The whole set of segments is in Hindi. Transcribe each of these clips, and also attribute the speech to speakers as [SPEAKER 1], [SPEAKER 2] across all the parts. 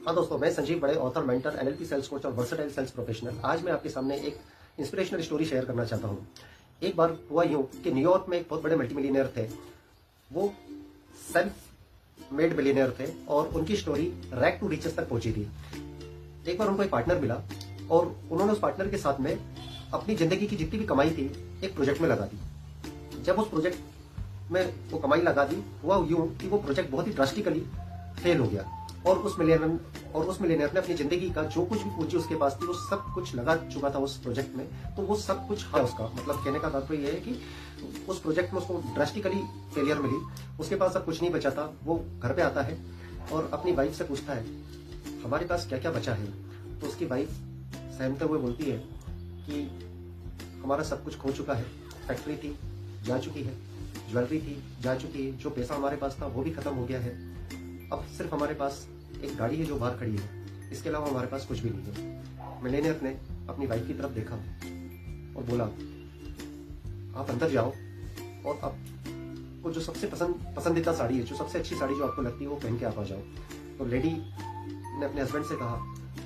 [SPEAKER 1] हाँ दोस्तों, मैं Sanjeev Bade, author, mentor, NLP sales coach और वर्सेटाइल सेल्स प्रोफेशनल। आज मैं आपके सामने एक इंस्पिरेशनल स्टोरी शेयर करना चाहता हूँ। एक बार हुआ यूं कि न्यूयॉर्क में एक बहुत बड़े मल्टीमिलियनर थे। वो सेल्फ मेड बिलियनर थे और उनकी स्टोरी रैग टू रिचेस तक पहुंची थी। एक बार उनको एक पार्टनर मिला और उन्होंने उस पार्टनर के साथ में अपनी जिंदगी की जितनी भी कमाई थी एक प्रोजेक्ट में लगा दी। जब उस प्रोजेक्ट में वो कमाई लगा दी, हुआ यूं कि वो प्रोजेक्ट बहुत ही ड्रास्टिकली फेल हो गया और उस मिलियनर ने अपनी जिंदगी का जो कुछ भी पूंजी उसके पास थी वो सब कुछ लगा चुका था उस प्रोजेक्ट में। तो वो सब कुछ है उसका, मतलब कहने का तात्पर्य यह है कि उस प्रोजेक्ट में उसको ड्रास्टिकली फेलियर मिली। उसके पास अब कुछ नहीं बचा था। वो घर पे आता है और अपनी वाइफ से पूछता है, हमारे पास क्या क्या बचा है? तो उसकी वाइफ सहमते हुए बोलती है कि हमारा सब कुछ खो चुका है। फैक्ट्री थी, जा चुकी है। ज्वेलरी थी, जा चुकी है। जो पैसा हमारे पास था वो भी खत्म हो गया है। अब सिर्फ हमारे पास एक गाड़ी है जो बाहर खड़ी है, इसके अलावा हमारे पास कुछ भी नहीं है। मिलेनियर ने अपनी वाइफ की तरफ देखा और बोला, आप अंदर जाओ और आपको जो सबसे पसंदीदा साड़ी है, जो सबसे अच्छी साड़ी जो आपको लगती है वो पहन के आप आ जाओ। तो लेडी ने अपने हस्बैंड से कहा,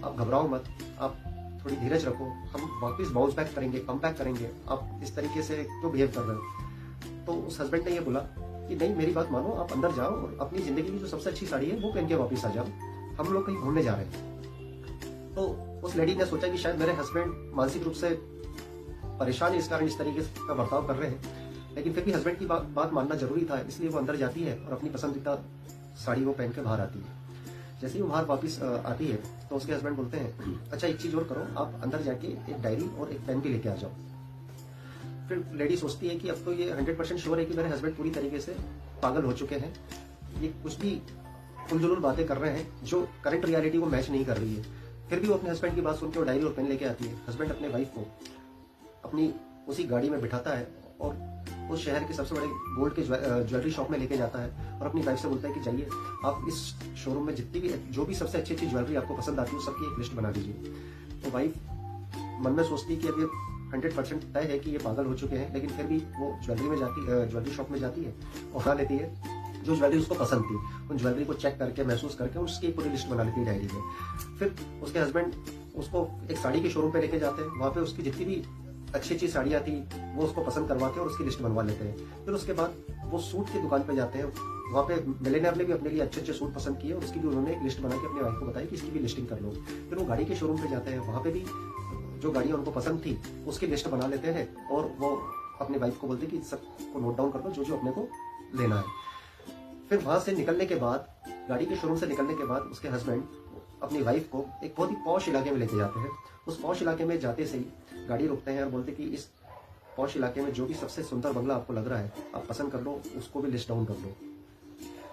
[SPEAKER 1] आप घबराओ मत, आप थोड़ी धीरज रखो, हम वापस बाउंस बैक करेंगे, कम बैक करेंगे। आप इस तरीके से क्यों बिहेव कर रहे हो? तो उस हस्बैंड ने ये बोला कि नहीं, मेरी बात मानो, आप अंदर जाओ और अपनी जिंदगी की जो सबसे अच्छी साड़ी है वो पहन के वापस आ जाओ। हम लोग कहीं घूमने जा रहे हैं। तो उस लेडी ने सोचा कि शायद मेरे हस्बैंड मानसिक रूप से परेशान है, इस कारण इस तरीके का बर्ताव कर रहे हैं। लेकिन फिर भी हस्बैंड की बात मानना जरूरी था, इसलिए वो अंदर जाती है और अपनी पसंदीदा साड़ी वो पहन के बाहर आती है। जैसे ही वो बाहर वापस आती है तो उसके हस्बैंड बोलते हैं, अच्छा एक चीज और करो, आप अंदर जाके एक डायरी और एक पेन भी लेके आ जाओ। फिर लेडी सोचती है कि अब तो ये 100% श्योर है कि मेरे हस्बैंड पूरी तरीके से पागल हो चुके हैं। ये कुछ भी उलझुल बातें कर रहे हैं जो करंट रियलिटी को मैच नहीं कर रही है। फिर भी वो अपने हस्बैंड की बात सुन के वो डायरी और पेन लेके आती है। हस्बैंड अपने वाइफ को अपनी उसी गाड़ी में बिठाता है और उस शहर के सबसे बड़े गोल्ड के ज्वेलरी शॉप में लेके जाता है और अपनी वाइफ से बोलता है कि जाइए, आप इस शोरूम में जितनी भी जो भी सबसे अच्छी अच्छी ज्वेलरी आपको पसंद आती है सबकी एक लिस्ट बना दीजिए। तो वाइफ मन में सोचती है कि अब ये 100% तय है कि ये पागल हो चुके हैं, लेकिन फिर भी वो ज्वेलरी शॉप में जाती है और उठा लेती है जो ज्वेलरी उसको पसंद थी। उन ज्वेलरी को चेक करके, महसूस करके उसकी पूरी लिस्ट बना लेती है डायरी में। फिर उसके हस्बैंड उसको एक साड़ी के शोरूम पे लेके जाते हैं। वहां पे उसकी जितनी भी अच्छी अच्छी साड़ियाँ थी वो उसको पसंद करवा के और उसकी लिस्ट बनवा लेते हैं। फिर उसके बाद वो सूट की दुकान पे जाते हैं। वहाँ पे मिलेनियर ने भी अपने लिए अच्छे अच्छे सूट पसंद किए और उसकी भी उन्होंने एक लिस्ट बना के अपनी वाइफ को बताई कि इसकी भी लिस्टिंग कर लो। फिर वो गाड़ी के शोरूम पे जाते हैं, वहाँ पे भी जो गाड़ियाँ उनको पसंद थी उसकी लिस्ट बना लेते हैं और वो अपनी वाइफ को बोलते हैं कि सबको नोट डाउन कर लो जो जो अपने को लेना है। फिर वहां से निकलने के बाद, गाड़ी के शोरूम से निकलने के बाद उसके हस्बैंड अपनी वाइफ को एक बहुत ही पॉश इलाके में लेके जाते हैं। उस पॉश इलाके में जाते से ही गाड़ी रुकते हैं और बोलते कि इस पॉश इलाके में जो भी सबसे सुंदर बंगला आपको लग रहा है आप पसंद कर लो, उसको भी लिस्ट डाउन कर लो।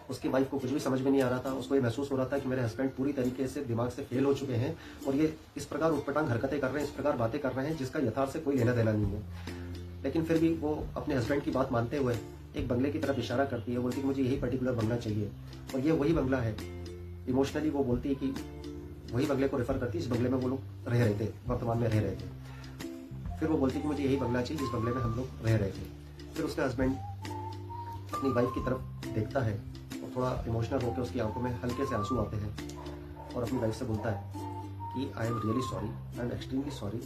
[SPEAKER 1] उसकी वाइफ को कुछ भी समझ में नहीं आ रहा था। उसको ये महसूस हो रहा था कि मेरे हस्बैंड पूरी तरीके से दिमाग से फेल हो चुके हैं और ये इस प्रकार उटपटांग हरकतें कर रहे हैं, इस प्रकार बातें कर रहे हैं जिसका यथार्थ से कोई लेना देना नहीं है। लेकिन फिर भी वो अपने हस्बैंड की बात मानते हुए एक बंगले की तरफ इशारा करती है, बोलती है कि मुझे यही पर्टिकुलर बंगला चाहिए और ये वही बंगला है। इमोशनली वो बोलती है कि वही बंगले को रेफर करती है, इस बंगले में वो लोग रह रहे थे, वर्तमान में रह रहे थे। फिर वो बोलती है कि मुझे यही बंगला चाहिए जिस बंगले में हम लोग रह रहे थे। फिर उसका हस्बैंड अपनी वाइफ की तरफ देखता है और थोड़ा इमोशनल होकर उसकी आंखों में हल्के से आंसू आते हैं और अपनी वाइफ से बोलता है कि I am really sorry, I am extremely sorry.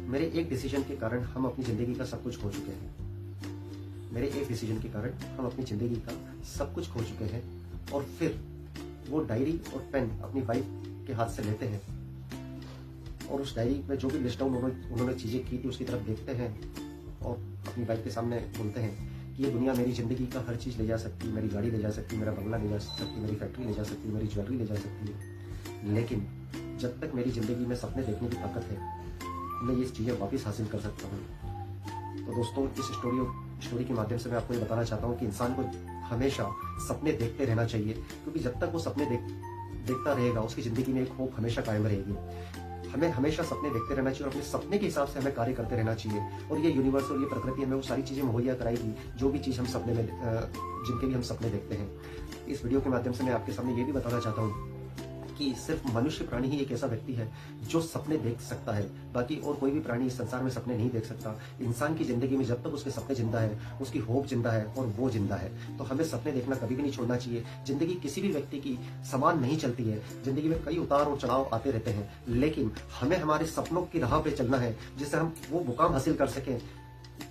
[SPEAKER 1] मेरे एक डिसीजन के कारण हम अपनी जिंदगी का सब कुछ खो चुके हैं। मेरे एक डिसीजन के कारण हम अपनी जिंदगी का सब कुछ खो चुके हैं। और फिर वो डायरी और पेन अपनी वाइफ के हाथ से लेते हैं और उस डायरी में जो भी लिस्ट डाउन उन्होंने चीजें की थी उसकी तरफ देखते हैं और अपनी वाइफ के सामने बोलते हैं कि ये दुनिया मेरी जिंदगी का हर चीज ले जा सकती है, मेरी गाड़ी ले जा सकती है, मेरा बंगला ले जा सकती है, मेरी फैक्ट्री ले जा सकती है, मेरी ज्वेलरी ले जा सकती है, लेकिन जब तक मेरी जिंदगी में सपने देखने की ताकत है मैं ये चीजें वापस हासिल कर सकता हूँ। तो दोस्तों, इस स्टोरी के माध्यम से मैं आपको ये बताना चाहता हूँ कि इंसान को हमेशा सपने देखते रहना चाहिए, क्योंकि जब तक वो सपने देखता रहेगा उसकी जिंदगी में एक होप हमेशा कायम रहेगी। हमें हमेशा सपने देखते रहना चाहिए और अपने सपने के हिसाब से हमें कार्य करते रहना चाहिए और ये यूनिवर्स और ये प्रकृति हमें वो सारी चीजें मुहैया कराएगी जो भी चीज हम सपने में जिनके लिए हम सपने देखते हैं। इस वीडियो के माध्यम से मैं आपके सामने ये भी बताना चाहता हूँ कि कि सिर्फ मनुष्य प्राणी ही एक ऐसा व्यक्ति है जो सपने देख सकता है, बाकी और कोई भी प्राणी इस संसार में सपने नहीं देख सकता। इंसान की जिंदगी में जब तक उसके सपने जिंदा है, उसकी होप जिंदा है और वो जिंदा है, तो हमें सपने देखना कभी भी नहीं छोड़ना चाहिए। जिंदगी किसी भी व्यक्ति की समान नहीं चलती है, जिंदगी में कई उतार और चढ़ाव आते रहते हैं, लेकिन हमें हमारे सपनों की राह पे चलना है जिससे हम वो मुकाम हासिल कर सकें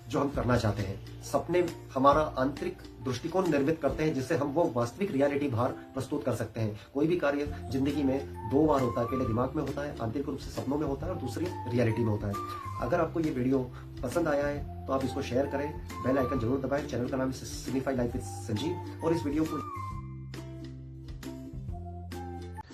[SPEAKER 1] जो हम करना चाहते हैं। सपने हमारा आंतरिक दृष्टिकोण निर्मित करते हैं जिससे हम वो वास्तविक रियलिटी बाहर प्रस्तुत कर सकते हैं। कोई भी कार्य जिंदगी में दो बार होता है, पहले दिमाग में होता है, आंतरिक रूप से सपनों में होता है और दूसरी रियलिटी में होता है। अगर आपको ये वीडियो पसंद आया है तो आप इसको शेयर करें, बेल आइकन जरूर दबाएं। चैनल का नाम है सिग्निफाई लाइफ विद संजीव और इस वीडियो को